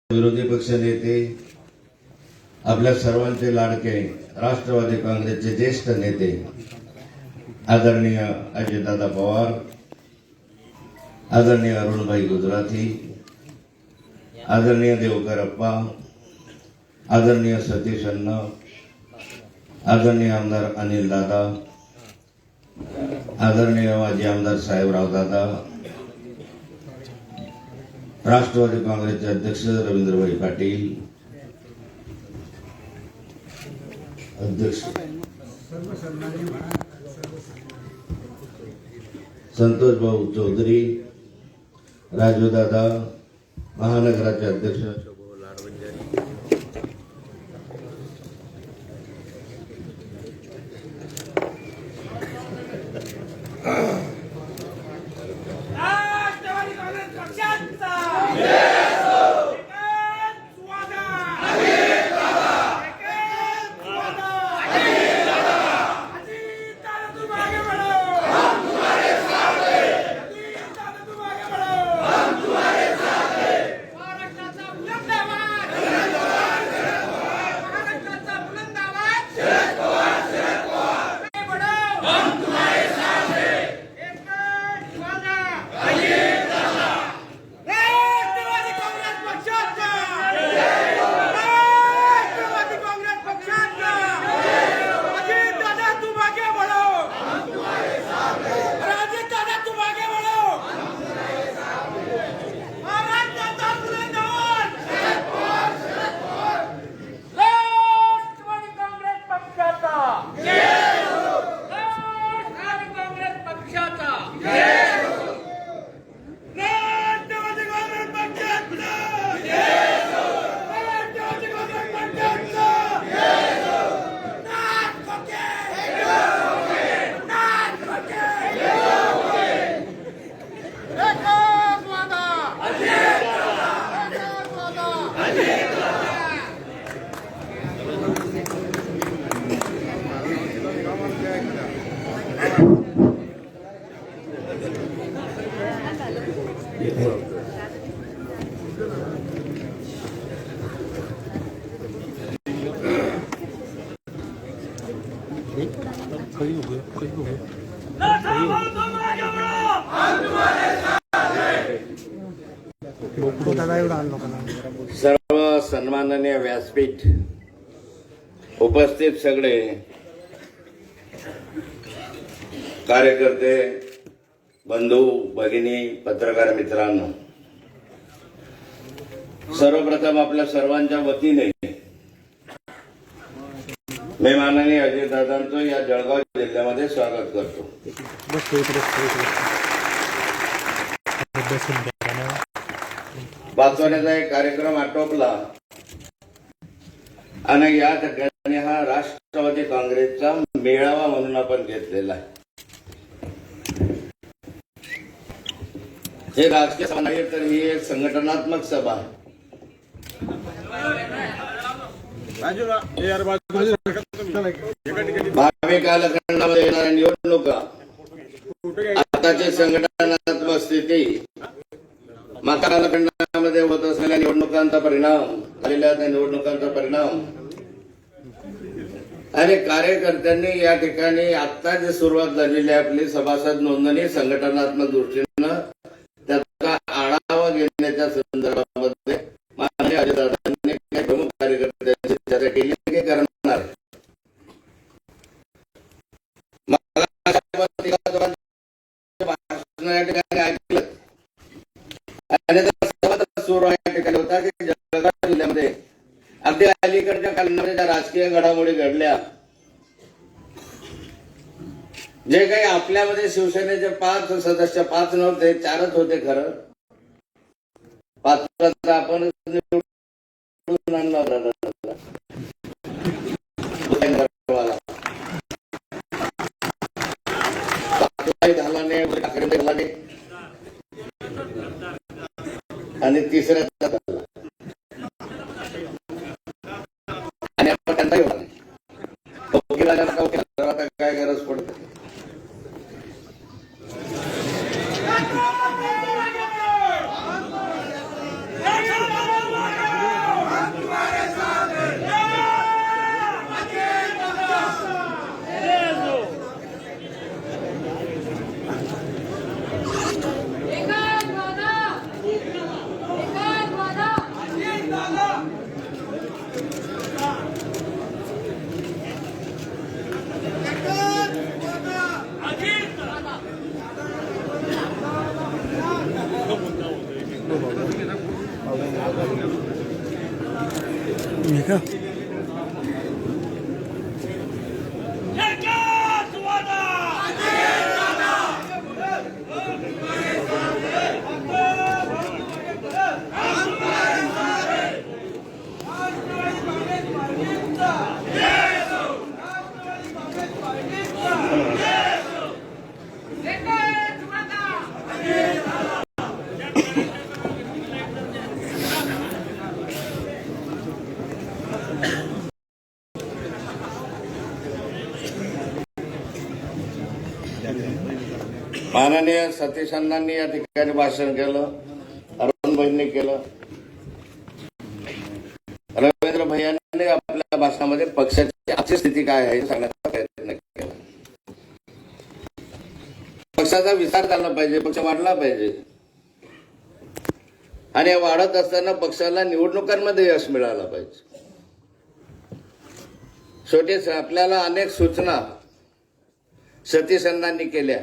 विरोधी पक्ष नेते, आपल्या सर्वांचे लाडके राष्ट्रवादी काँग्रेसचे ज्येष्ठ नेते आदरणीय अजितदादा पवार, आदरणीय अरुणभाई गुजराती, आदरणीय देवकर अप्पा, आदरणीय सतीश अण्णा, आदरणीय आमदार अनिल दादा, आदरणीय माजी आमदार साहेबराव दादा, राष्ट्रवादी काँग्रेसचे अध्यक्ष रवींद्रभाई पाटील, अध्यक्ष संतोष भाऊ चौधरी, राजू दादा, महानगराचे अध्यक्ष सर्व सन्माननीय व्यासपीठ, उपस्थित सगळे कार्यकर्ते, बंधू भगिनी, पत्रकार मित्रांनो, सर्वप्रथम आपल्या सर्वांच्या वतीने मी माननीय अजितदादांचं या जळगाव जिल्ह्यामध्ये स्वागत करतो. बातवण्याचा एक कार्यक्रम आटोपला आणि या ठिकाणी हा राष्ट्रवादी काँग्रेसचा मेळावा म्हणून आपण घेतलेला आहे. हे राजकीय सभा नाही तर ही एक संघटनात्मक सभा आहे. भावी कालखंडामध्ये येणाऱ्या निवडणुका, आताची संघटनात्मक स्थिती, मागच्या कालखंडामध्ये होत असलेल्या निवडणुकांचा परिणाम, झालेल्या त्या निवडणुकांचा परिणाम आणि कार्यकर्त्यांनी या ठिकाणी आता जी सुरुवात झालेली आहे आपली सभासद नोंदणी संघटनात्मक दृष्टीनं त्याचा आढावा घेण्याच्या संदर्भामध्ये माननीय अजितदादांनी काही प्रमुख कार्यकर्त्यांची चर्चा केली की करणार. या ठिकाणी ऐकलं आणि सुरू या ठिकाणी होता की जळगाव जिल्ह्यामध्ये अगदी अलीकडच्या काळामध्ये ज्या राजकीय घडामोडी घडल्या, जे काही आपल्यामध्ये शिवसेनेचे 5 सदस्य, 5 नव्हते, 4च होते खरं, 5 आपण झाला नाही आणि तिसऱ्या आणि आपण त्यांचाही होणार नाही. काय गरज पडते. माननीय सतीश अण्णांनी या ठिकाणी भाषण केलं, अरुणभाईंनी केलं, रवींद्र भैयांनी आपल्या भाषणामध्ये पक्षाची आजची स्थिती काय आहे सांगण्याचा प्रयत्न केला. पक्षाचा विस्तार झाला पाहिजे, पक्ष वाढला पाहिजे आणि वाढत असताना पक्षाला निवडणुकांमध्ये यश मिळालं पाहिजे. शेवटी आपल्याला अनेक सूचना सतीश अण्णांनी केल्या.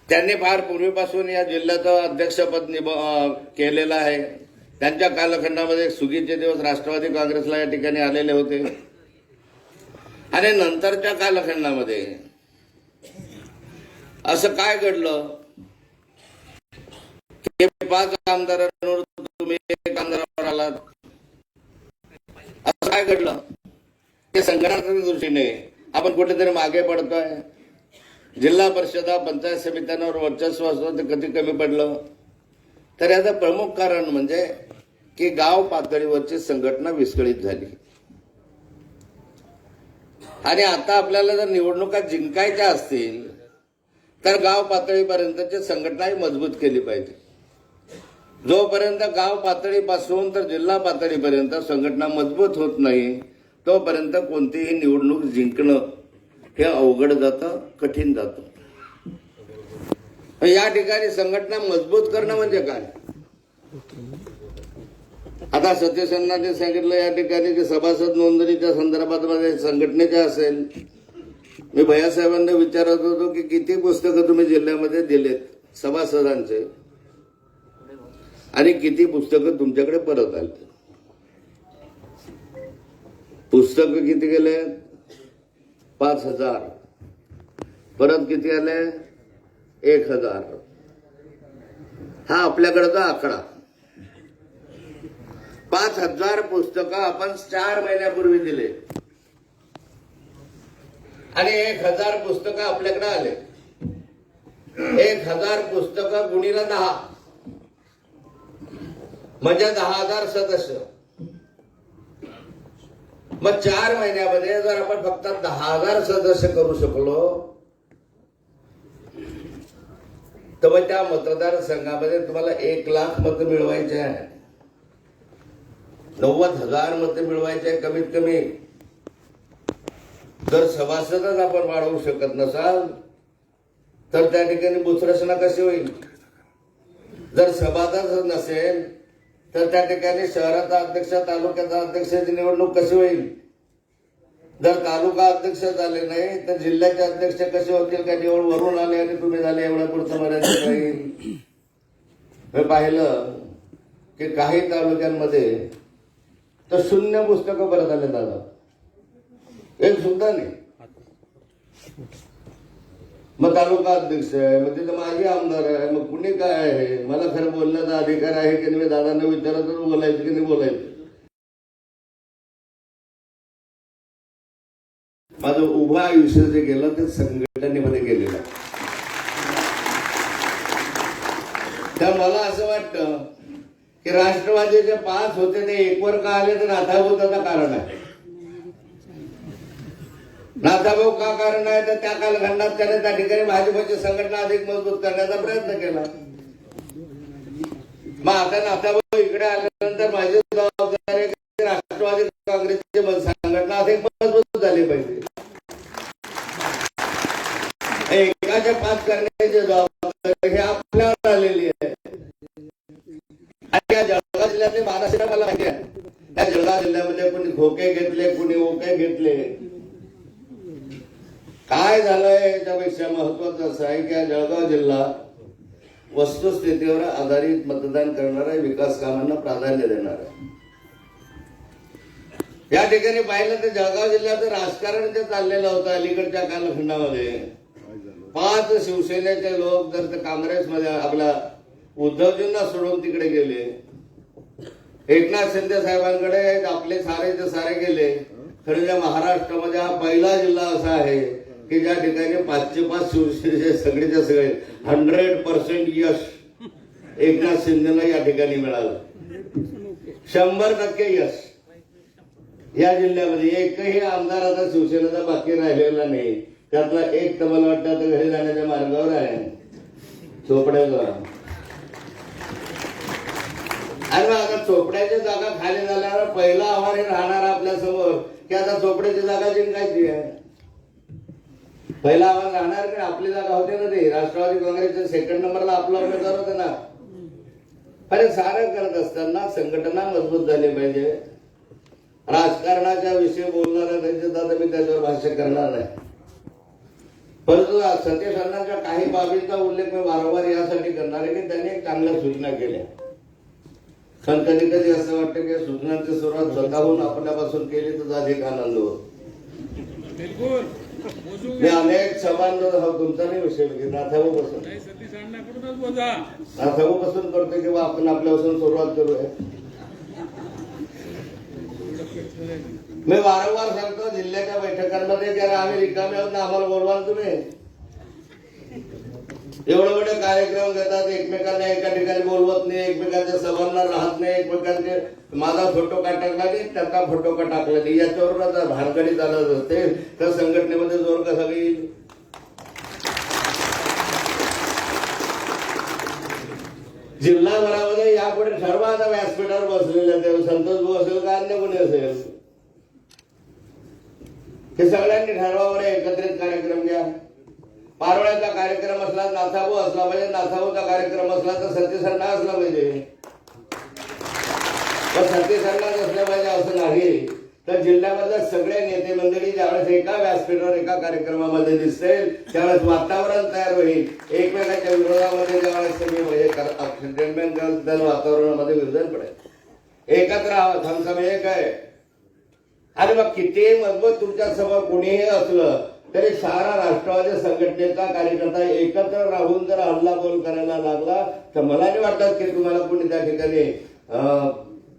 त्यांनी फार पूर्वीपासून या जिल्ह्याचं अध्यक्षपद केलेलं आहे. त्यांच्या कालखंडामध्ये सुगीचे दिवस राष्ट्रवादी काँग्रेसला या ठिकाणी आलेले होते आणि नंतरच्या कालखंडामध्ये असं काय घडलं की 5 आमदारांवर तुम्ही 1 आमदारावर आलात. असं काय घडलं की संघटनात्मक दृष्टीने आपण कुठेतरी मागे पडतोय. जिल्हा परिषदा पंचायत समित्यांवर वर्चस्व असतं ते कधी कमी पडलं. तर याचं प्रमुख कारण म्हणजे की गाव पातळीवरची संघटना विस्कळीत झाली आणि आता आपल्याला जर निवडणुका जिंकायच्या असतील तर गाव पातळीपर्यंतची संघटनाही मजबूत केली पाहिजे. जोपर्यंत गाव पातळीपासून तर जिल्हा पातळीपर्यंत संघटना मजबूत होत नाही तोपर्यंत कोणतीही निवडणूक जिंकणं हे अवघड जातं, कठीण जातं. या ठिकाणी संघटना मजबूत करणं म्हणजे काय. आता सतीश अण्णांनी सांगितलं या ठिकाणी की सभासद नोंदणीच्या संदर्भात मध्ये संघटनेच्या असेल. मी भैयासाहेबांना विचारत होतो की किती पुस्तकं तुम्ही जिल्ह्यामध्ये दिलेत सभासदांचे आणि किती पुस्तकं तुमच्याकडे परत आली. पुस्तकं किती गेले? 5,000. परत किती आले? 1,000. हा आपल्याकडचा आकडा. 5,000 पुस्तकं आपण 4 महिन्यापूर्वी दिले आणि 1,000 पुस्तकं आपल्याकडे आले. 1,000 पुस्तकं गुणीला 10 म्हणजे 10,000 सदस्य. मग 4 महिन्यामध्ये जर आपण फक्त 10,000 सदस्य करू शकलो तर मग त्या मतदारसंघामध्ये तुम्हाला 1,00,000 मतं मिळवायचे आहे, 90,000 मतं मिळवायचे आहे कमीत कमी. जर सभासदच आपण वाढवू शकत नसाल तर त्या ठिकाणी बुथरचना कशी होईल. जर सभासदच नसेल तर त्या ठिकाणी शहराचा अध्यक्ष तालुक्याचा अध्यक्षाची निवडणूक कशी होईल. जर तालुका अध्यक्ष झाले नाही तर जिल्ह्याचे अध्यक्ष कसे होतील. का निवड वरून आले आणि तुम्ही झाले एवढ्या पुढचं मर्यादित राहील. मी पाहिलं की काही तालुक्यांमध्ये तर 0 पुस्तकं परत आले दादा, 1 सुद्धा नाही. मग तालुका अध्यक्ष आहे, मग तिथं माझी आमदार आहे, मग कुणी काय आहे. मला खरं बोलण्याचा अधिकार आहे की मी दादांना विचारतच बोलायचं की नाही बोलायचं. माझं उभं आयुष्य जे गेलं ते संघटनेमध्ये गेलेलं. तर मला असं वाटतं की राष्ट्रवादीचे 5 होते ते 1 वर का आले तर नाथाभाऊचं कारण आहे. नाथाभाऊ का कारण आहे तर त्या कालखंडात त्याने त्या ठिकाणी भाजपची संघटना अधिक मजबूत करण्याचा प्रयत्न केला. मग आता नाथाभाऊ इकडे आल्यानंतर माझी जबाबदारी आहे की राष्ट्रवादी काँग्रेसची संघटना अधिक मजबूत झाली पाहिजे. एकाच्या 5 करण्याची जबाबदारी हे आपल्यावर आलेली आहे. आणि या जळगाव जिल्ह्यातले महाराष्ट्र मला माहिती आहे. त्या जळगाव जिल्ह्यामध्ये कोणी खोके घेतले, कोणी ओके घेतले. काय झालंय याच्यापेक्षा महत्वाचं असं आहे की जळगाव जिल्हा वस्तुस्थितीवर आधारित मतदान करणार आहे, विकास कामांना प्राधान्य देणार आहे. या ठिकाणी पाहिलं तर जळगाव जिल्ह्याचं राजकारण जे चाललेलं होतं अलीकडच्या कालखंडामध्ये, 5 शिवसेनेचे लोक जर ते काँग्रेसमध्ये आपला उद्धवजींना सोडून तिकडे गेले, एकनाथ शिंदे साहेबांकडे आपले सारे सारे गेले. खरं महाराष्ट्रामध्ये हा पहिला जिल्हा असा आहे की ज्या ठिकाणी 5चे 5 शिवसेनेचे सगळेच्या सगळे 100% यश एकनाथ शिंदेला या ठिकाणी मिळालं. 100% यश या जिल्ह्यामध्ये. एकही आमदार आता शिवसेनेचा बाकी राहिलेला नाही. त्यातला एक तर मला वाटतं आता घरी जाण्याच्या मार्गावर आहे, चोपड्याचा. आणि आता चोपड्याची जागा खाली झाल्यावर पहिलं आव्हान हे राहणार आपल्या समोर की आता चोपड्याची जागा जिंकायची आहे. पहिला आव्हान राहणार की आपली जागा होते ना, ते राष्ट्रवादी काँग्रेसच्या 2nd नंबरला आपला उमेदवार होता ना. अरे सारं करत असताना संघटना मजबूत झाली पाहिजे. राजकारणाच्या विषयी बोलणाऱ्या त्यांच्यात आता मी त्याच्यावर भाष्य करणार नाही, परंतु सतीश अण्णांच्या काही बाबींचा उल्लेख मी वारंवार यासाठी करणार आहे की त्यांनी एक चांगल्या सूचना केल्या. पण कधी कधी असं वाटतं की सूचनांची सुरुवात स्वतःहून आपल्यापासून केली तर अधिक आनंद होतो. मी अनेक सभांना तुमचा नाही विषय घेत, नाथाभाऊपासून करतो किंवा आपण आपल्यापासून सुरुवात करूया. मी वारंवार सांगतो जिल्ह्याच्या बैठकांमध्ये की आम्ही रिकामे आहोत ना, आम्हाला बोलवाल तुम्ही. एवढे मोठे कार्यक्रम घेतात, एकमेकांना एका ठिकाणी बोलवत नाही, एकमेकांच्या सभांना राहत नाही, एकमेकांचे माझा फोटो का टाकला नाही, त्याचा फोटो का टाकला नाही, याच्यावर भानगडी चालत असते. तर संघटनेमध्ये जोर कसा येईल? जिल्हाभरामध्ये यापुढे सर्व आता व्यासपीठावर बसलेले ते संतोष भाऊ असेल का अन्य कोणी असेल, हे सगळ्यांनी ठरवावर एकत्रित कार्यक्रम घ्या. पारोळ्याचा कार्यक्रम असला, नाथाभाऊ असला पाहिजे, नाथाभाऊचा कार्यक्रम असला तर सतीश अण्णा असला पाहिजे. पण सतीश अण्णाच असल्या पाहिजे असं नाही. तर जिल्ह्यामधल्या सगळे नेते मंडळी ज्यावेळेस एका व्यासपीठावर एका कार्यक्रमामध्ये दिसतील त्यावेळेस वातावरण तयार होईल. एकमेकांच्या विरोधामध्ये ज्यावेळेस तुम्ही वातावरणामध्ये विरोधन पडेल. एकत्र आहात, हम एक आहे. आणि मग कितीही मजबूत तुमच्या समोर कोणीही असलं तरी सारा राष्ट्रवादी संघटनेचा कार्यकर्ता एकत्र राहून जर हल्लाबोल करायला लागला तर मला नाही वाटत की तुम्हाला कोणी त्या ठिकाणी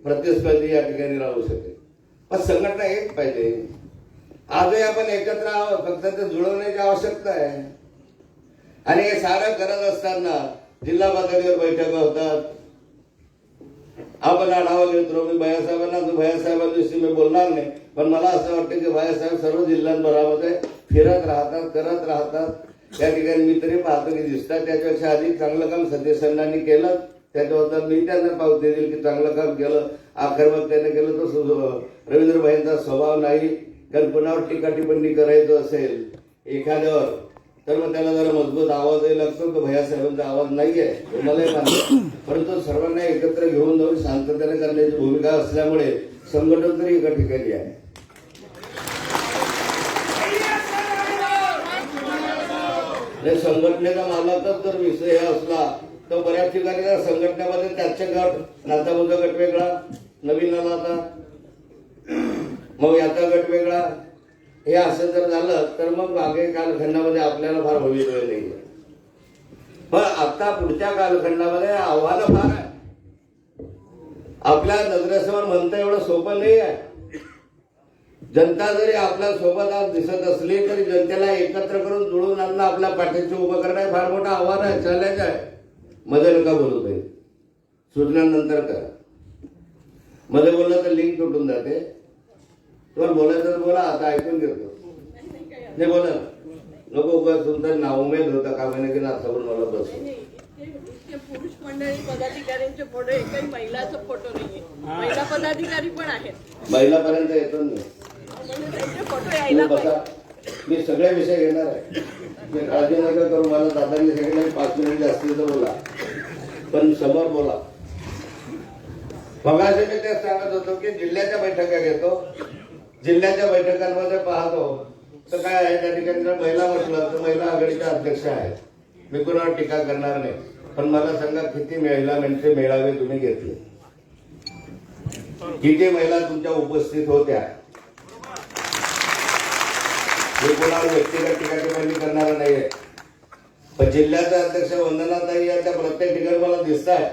प्रतिस्पर्धी या ठिकाणी राहू शकेल. पण संघटना एक पाहिजे. आजही आपण एकत्र आहोत, फक्त ते जुळवण्याची आवश्यकता आहे. आणि हे सारं करत असताना जिल्हा पातळीवर बैठका होतात, आपण आढावा घेतो. मी भैयासाहेबांविषयी मी बोलणार नाही, पण मला असं वाटतं की भैयासाहेब सर्व जिल्ह्यांभरामध्ये फिरत राहतात, करत राहतात. त्या ठिकाणी मी तरी पाहतो की दिसतात. त्याच्यापेक्षा अधिक चांगलं काम सतीश अण्णांनी केलं, त्याच्याबद्दल मी त्यांना पावती देईल की चांगलं काम केलं. आखर त्याने केलं तर रवींद्र भाईंचा स्वभाव नाही, कारण कुणावर टीका टिप्पणी करायचं असेल एखाद्यावर तर मग त्याला जरा मजबूत आवाजही लागतो. तो भैयासाहेबांचा आवाज नाहीये मलाही मानतो, परंतु सर्वांना एकत्र घेऊन जाऊन शांततेने करण्याची भूमिका असल्यामुळे संघटन तरी एका ठिकाणी आहे. संघटनेचा मालकच जर विषय असला तर बऱ्याच ठिकाणी संघटनेमध्ये त्याचे गट, नाथाभाऊचा गट वेगळा, नवीन आला आता, मग याचा गट वेगळा, हे असं जर झालं तर मग मागे कालखंडामध्ये आपल्याला फार भविष्य नाही. पण आता पुढच्या कालखंडामध्ये आव्हानं फार आहे. आपल्या नजरेसमोर म्हणता एवढं सोपं नाही आहे. जनता जरी आपल्या सोबत आज दिसत असली तरी जनतेला एकत्र करून जुळून आणणं आपल्या पाठीशी उभं करणं हे फार मोठं आव्हान आहे, चॅलेंज आहे. मध्ये नका बोलू पाहिजे, सूचनानंतर करा. मध्ये बोललं तर लिंक तुटून जाते. तुम्हाला बोलायचं तर बोला, आता ऐकून घेतो. नाही बोला नको उगाच तुमचं नाव उमेद होता का महिने की नाथाभाऊ मला बस. पुरुष मंडळी पदाधिकाऱ्यांचे फोटो, एकही महिलाचा फोटो नाहीये. महिला पदाधिकारी पण आहेत, महिलापर्यंत येतो मी. त्यांचे फोटो यायला पाहिजे. मी सगळे विषय घेणार आहे. मी काळजी नका करू. मला दादांनी सांगितलं 5 मिनिट जास्तीचं बोला, पण समोर बोला. मगाशी मी तेच सांगत होतो की जिल्ह्याच्या बैठका घेतो, जिल्ह्याच्या बैठकांमध्ये पाहतो तर काय आहे, त्या ठिकाणी जर महिला म्हटलं तर महिला आघाडीच्या अध्यक्ष आहेत. मी कुणावर टीका करणार नाही, पण मला सांगा किती महिलांचे मेळावे तुम्ही घेतले, किती महिला तुमच्या उपस्थित होत्या? मी कोणाला व्यक्तिगत टीका टिप्पणी करणार नाहीये, पण जिल्ह्याचा अध्यक्ष वंदनाताई यांच्या प्रत्येक ठिकाणी मला दिसतात.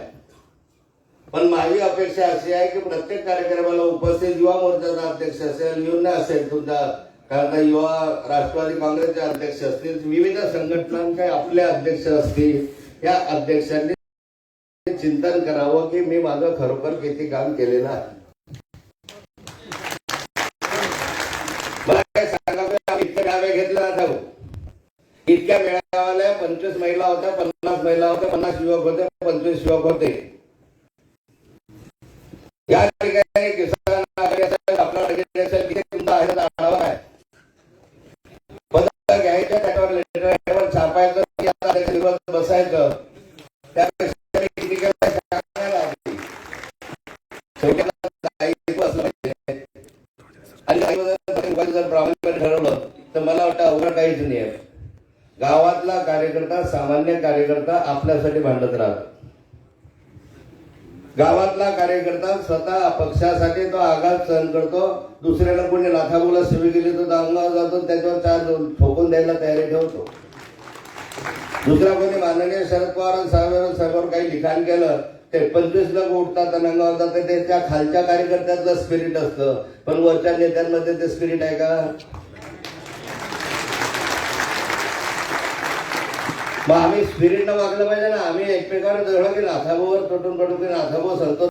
पण माझी अपेक्षा अशी आहे की प्रत्येक कार्यक्रमाला उपस्थित युवा मोर्चाचा अध्यक्ष असेल, युवना असेल, तुमचा कारण युवा राष्ट्रवादी काँग्रेसचे अध्यक्ष असतील, विविध संघटनांचे आपले अध्यक्ष असतील, या अध्यक्षांनी चिंतन करावं की मी माझं खरोखर किती काम केलेलं आहे. मला काय सांगावं, आम्ही इतके मेळावे घेतले ना, इतक्या मेळाव्याला 25 महिला होत्या, 50 महिला होत्या, 50 युवक होते, 25 युवक होते. या ठिकाणी किसान आघाडी असेल, आपला असेल, तिथे तुमचा आढावा आहे. पदक घ्यायचं, त्याच्यावर लेटर छापायचं, विरोधात बसायचं, त्यापेक्षा किती केलं सांगायला हवी. आणि जर प्रामाणिकपणे ठरवलं तर मला वाटतं अवघड काहीच नाही आहे. गावातला कार्यकर्ता, सामान्य कार्यकर्ता आपल्यासाठी भांडत राहतो. गावातला कार्यकर्ता स्वतः पक्षासाठी तो आघात सहन करतो. दुसऱ्याला कोणी नाथाबोला सेवी केली तो अंगावर जातो, त्याच्यावर 4 ठोकून द्यायला तयारी ठेवतो. दुसरा कोणी माननीय शरद पवार साहेबांवर काही लिखाण केलं, ते 25 लोक उठतात आणि अंगावर जातात. ते त्या खालच्या कार्यकर्त्याचं स्पिरिट असतं, पण वरच्या नेत्यांमध्ये ते स्पिरिट आहे का? मग आम्ही स्पिरिटनं वागलं पाहिजे ना. आम्ही एकमेकांवर जवळ की नाथाभाऊवर तुटून पडू की नाथाभाऊ संतोष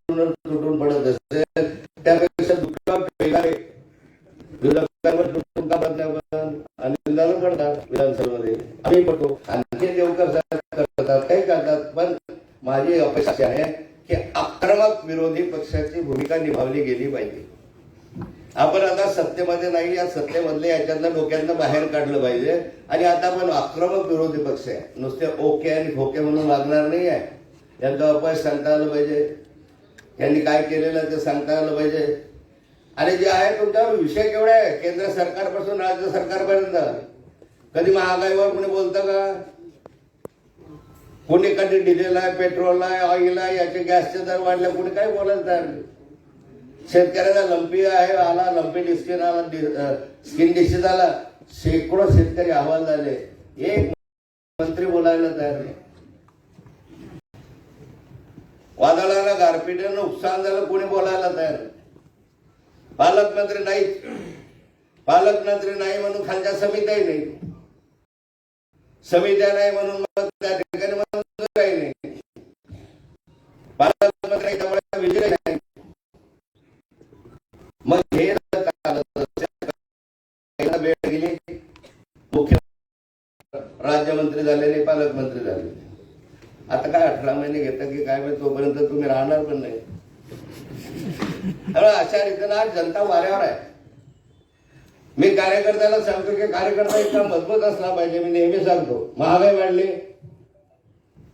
तुटून पडत असेल, त्यापेक्षा विरोधकांवर तुटून का बदल्या आणि पडतात विधानसभेमध्ये आम्ही पडतो. आणखी देवकर करतात, काही करतात, पण माझी अपेक्षा आहे की आक्रमक विरोधी पक्षाची भूमिका निभावली गेली पाहिजे. आपण आता सत्तेमध्ये नाही, या सत्तेमधले याच्यातलं डोक्यातनं बाहेर काढलं पाहिजे. आणि आता आपण आक्रमक विरोधी पक्ष आहे, नुसते ओके आणि खोके म्हणून वागणार नाही आहे. यांचं अपयश सांगता आलं पाहिजे, यांनी काय केलेलं ते सांगता आलं पाहिजे. आणि जे आहे तुमच्यावर विषय केवढे आहे, केंद्र सरकारपासून राज्य सरकारपर्यंत. कधी महागाईवर कोणी बोलतं का? कोणी कधी डिझेल आहे, पेट्रोल आहे, ऑइल आहे, याचे गॅसचे दर वाढले, कोणी काही बोलायला तयार नाही. शेतकऱ्याचा लंपी आहे आला, लंपी डिस्किन आला, स्किन डिसीज आला, शेकडो शेतकरी अहवाल झाले, एक मंत्री बोलायला तयार नाही. वादळाला गारपीट नुकसान झालं, कोणी बोलायला तयार नाही. पालकमंत्री नाही, पालकमंत्री नाही म्हणून खालच्या समित्याही नाही, समित्या नाही म्हणून मग त्या ठिकाणी काही नाही. पालकमंत्री त्यामुळे विजय नाही. मग हे वेळ गेली, मुख्य राज्यमंत्री झालेले, पालकमंत्री झाले. आता काय 18 महिने घेतात की काय, तोपर्यंत तुम्ही राहणार पण नाही. अशा रीतीनं आज जनता वाऱ्यावर आहे. मी कार्यकर्त्याला सांगतो की कार्यकर्ता इतका मजबूत असला पाहिजे. मी नेहमी सांगतो, महागाई वाढली,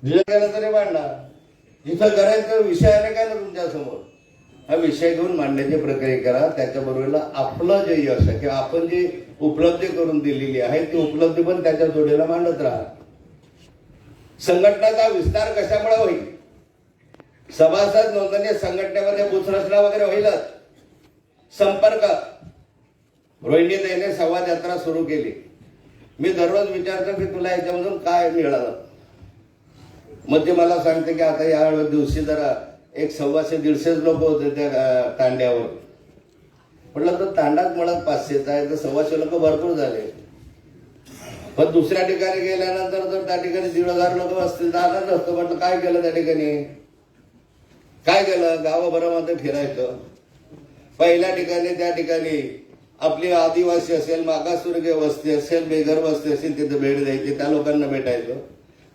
जिल्ह्याला तरी वाढणार. जिथं करायचं विषय आले काय ना तुमच्या समोर, हा विषय घेऊन मांडण्याची प्रक्रिया करा. त्याच्याबरोबर आपलं जे यश आहे किंवा आपण जी उपलब्धी करून दिलेली आहे ती उपलब्धी पण त्याच्या जोडीला मांडत राहा. संघटनाचा विस्तार कशामुळे होईल? सभासद नोंदणी संघटनेमध्ये बुथरचना वगैरे होईलच. संपर्क, रोहिणीताईने संवाद यात्रा सुरू केली. मी दररोज विचारतो की तुला याच्यामधून काय मिळालं. मग ते मला सांगते की आता या दिवशी जरा एक 100-150 लोक होते त्या तांड्यावर. म्हटलं तर तांडाच मुळात 500चा आहे, तर 100 लोक भरपूर झाले. पण दुसऱ्या ठिकाणी गेल्यानंतर जर त्या ठिकाणी 1,500 लोक असतील तर आनंद असतो. म्हटलं काय केलं त्या ठिकाणी, काय केलं? गावाभरामध्ये फिरायचं. पहिल्या ठिकाणी त्या ठिकाणी आपली आदिवासी असेल, मागासवर्गीय वस्ती असेल, बेघर वस्ती असेल, तिथे भेट द्यायची, त्या लोकांना भेटायचं.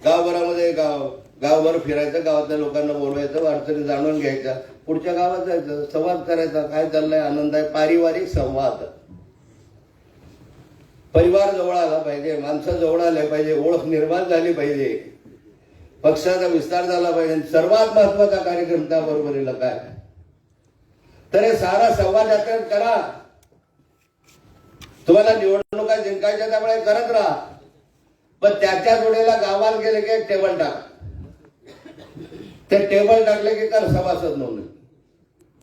गावभरामध्ये गावभर फिरायचं, गावातल्या लोकांना बोलवायचं, अडचणी जाणून घ्यायच्या, पुढच्या गावात जायचं, संवाद करायचा, काय चाललंय, आनंद आहे, पारिवारिक संवाद. परिवार जवळ आला पाहिजे, माणसं जवळ आले पाहिजे, ओळख निर्माण झाली पाहिजे, पक्षाचा विस्तार झाला पाहिजे. सर्वात महत्वाचा कार्यक्रम त्याबरोबरीला काय, तर हे सारा संवाद यात्रेत करा. तुम्हाला निवडणुका जिंकायच्या त्यामुळे करत राहा, पण त्याच्या जोडीला गावात गेले की एक टेबल टाक. ते टेबल टाकले की कर सभासद नोंदणी.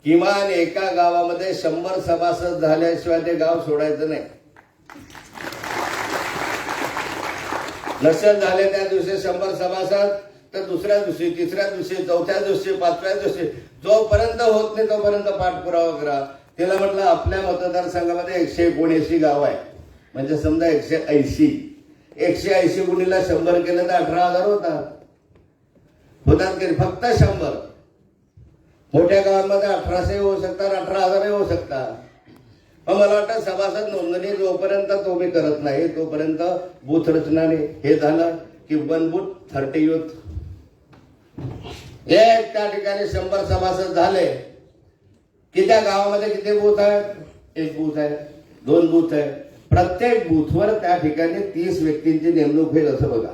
किमान एका गावामध्ये 100 सभासद झाल्याशिवाय ते गाव सोडायचं नाही. नसेल झाले त्या दिवशी 100 सभासद तर दुसऱ्या दिवशी, तिसऱ्या दिवशी, चौथ्या दिवशी, पाचव्या दिवशी, जोपर्यंत होत नाही तोपर्यंत पाठपुरावा करा. तिला म्हटलं आपल्या मतदारसंघामध्ये 179 गाव आहे, म्हणजे समजा 180 गुणीला 100 केलं तर 18,000 होतात की फक्त 100. मोठ्या गावांमध्ये 1800 होऊ शकतात, 18,000 होऊ शकतात. मग मला वाटतं सभासद नोंदणी जोपर्यंत तुम्ही करत नाही तोपर्यंत बूथ रचनाने हे झालं की 1 बूथ 30 युथ. एक त्या ठिकाणी 100 सभासद झाले की त्या गावामध्ये किती बूथ आहेत? 1 बूथ आहे, 2 बूथ आहे. प्रत्येक बूथवर त्या ठिकाणी 30 व्यक्तींची नेमणूक होईल असं बघा.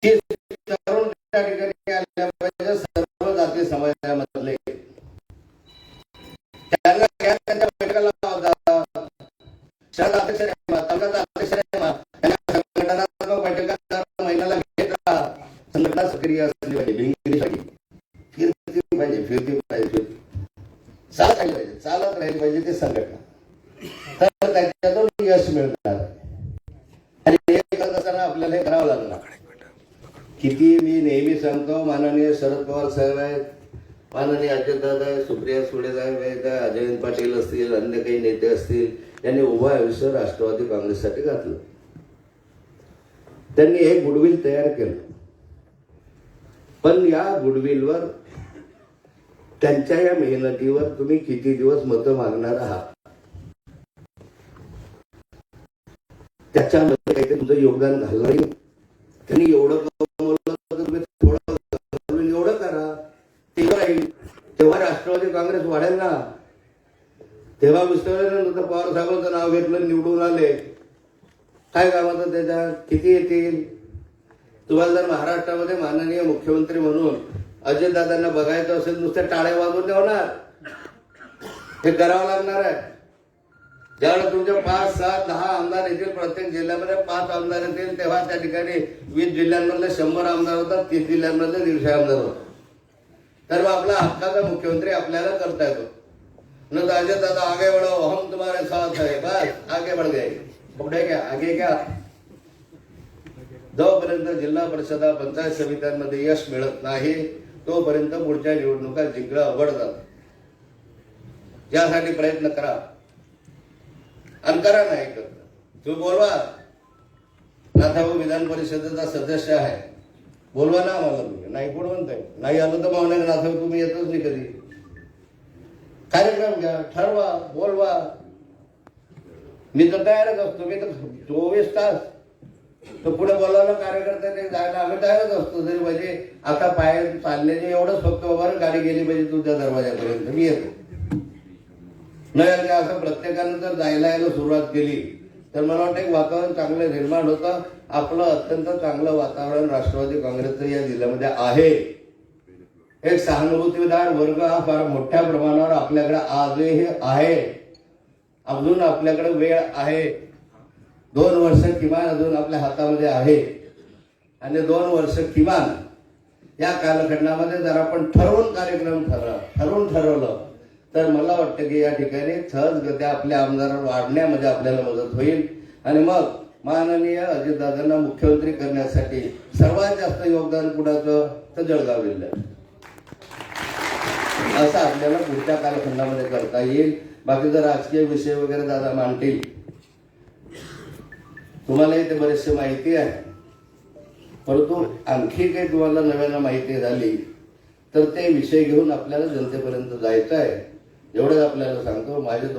30 तरुण त्या ठिकाणी आल्या पाहिजे सर्व जाती समाजामधले. त्यांना त्यांच्या बैठकाला शहर अध्यक्ष तालुका अध्यक्ष संघटनात्मक बैठका महिन्याला घेत राहा. संघटना सक्रिय असली पाहिजे, भिंगरीसाठी फिरती पाहिजे, चालत राहिली पाहिजे ती संघटना. तर त्याच्यातून यश मिळणार. आणि हे करत असताना आपल्याला हे करावं लागणार. किती मी नेहमी सांगतो, माननीय शरद पवार साहेब आहेत, माननीय अजितदादा आहे, सुप्रिया सुळे साहेब आहेत, अजयंत पाटील असतील, अन्य काही नेते असतील, यांनी उभं आयुष्य राष्ट्रवादी काँग्रेससाठी घातलं. त्यांनी हे गुडविल तयार केलं. पण या गुडविलवर, त्यांच्या या मेहनतीवर तुम्ही किती दिवस मतं मागणार आहात? त्याच्यामध्ये काही तुमचं योगदान घालणार नाही. त्यांनी एवढं कमवलं तर तुम्ही थोडं एवढं करा, तेव्हा राहील. तेव्हा राष्ट्रवादी काँग्रेस वाढेल ना. तेव्हा विस्तारानंतर पवार साहेबांचं नाव घेतलं, निवडून आले, काय कामाचं त्याच्यात किती येतील? तुम्हाला जर महाराष्ट्रामध्ये माननीय मुख्यमंत्री म्हणून अजितदादांना बघायचं असेल, नुसते टाळे वाजवून ठेवणार, हे करावं लागणार आहे. ज्यावेळेस तुमचे 5, 7, 10 आमदार येतील, प्रत्येक जिल्ह्यामध्ये 5 आमदार येतील, तेव्हा त्या ठिकाणी 20 जिल्ह्यांमधले 100 आमदार होतात, 30 जिल्ह्यांमधले 150 आमदार होतात. तर मग आपला हक्काचा मुख्यमंत्री आपल्याला करता येतो. न तो अजितदादा आगे बढ़ो, हम तुम्हारे साथ है, बस आगे बढ़ गए, पुढे क्या आगे क्या. जोपर्यंत जिल्हा परिषदा पंचायत समित्यांमध्ये यश मिळत नाही तोपर्यंत पुढच्या निवडणुका जिंकणं अवघड जातं. यासाठी प्रयत्न करा आणि करा. नाही करत तुम्ही बोलवा. नाथाभाऊ विधान परिषदेचा सदस्य आहे, बोलवा ना मला. तुम्ही नाही कोण म्हणताय? नाही आलं तर म्हणा नाथाभाऊ तुम्ही येतच नाही कधी. कार्यक्रम घ्या, ठरवा, बोलवा. मी तर तयारच असतो. मी तर 24 तास तर पुढे बोलावलं कार्यकर्त्याने जायला आम्ही तयारच असतो. जरी म्हणजे आता पाय चाललेले एवढंच फक्त बाबा गाडी गेली पाहिजे तुझ्या दरवाजापर्यंत, मी येतो. नाही असं प्रत्येकानं जर जायला यायला सुरुवात केली तर मला वाटतं एक वातावरण चांगलं निर्माण होतं. आपलं अत्यंत चांगलं वातावरण राष्ट्रवादी काँग्रेसचं या जिल्ह्यामध्ये आहे. एक सहानुभूतीदार वर्ग हा फार मोठ्या प्रमाणावर आपल्याकडे आजही आहे. अजून आपल्याकडे वेळ आहे. 2 वर्ष किमान अजून आपल्या हातामध्ये आहे. आणि 2 वर्ष किमान या कालखंडामध्ये जर आपण ठरवून कार्यक्रम ठरवलं तर मला वाटतं की या ठिकाणी सहजगत्या आपल्या आमदार वाढण्यामध्ये आपल्याला मदत होईल. आणि मग माननीय अजितदादांना मुख्यमंत्री करण्यासाठी सर्वात जास्त योगदान कुणाचं? तर जळगाव जिल्ह्यात. असं आपल्याला पुढच्या कालखंडामध्ये करता येईल. बाकीचा राजकीय विषय वगैरे दादा मांडतील, तुम्हालाही ते बरेचसे माहिती आहे. परंतु आणखी काही तुम्हाला नव्यानं माहिती झाली तर ते विषय घेऊन आपल्याला जनतेपर्यंत जायचं आहे. एवढंच आपल्याला सांगतो. माझे 2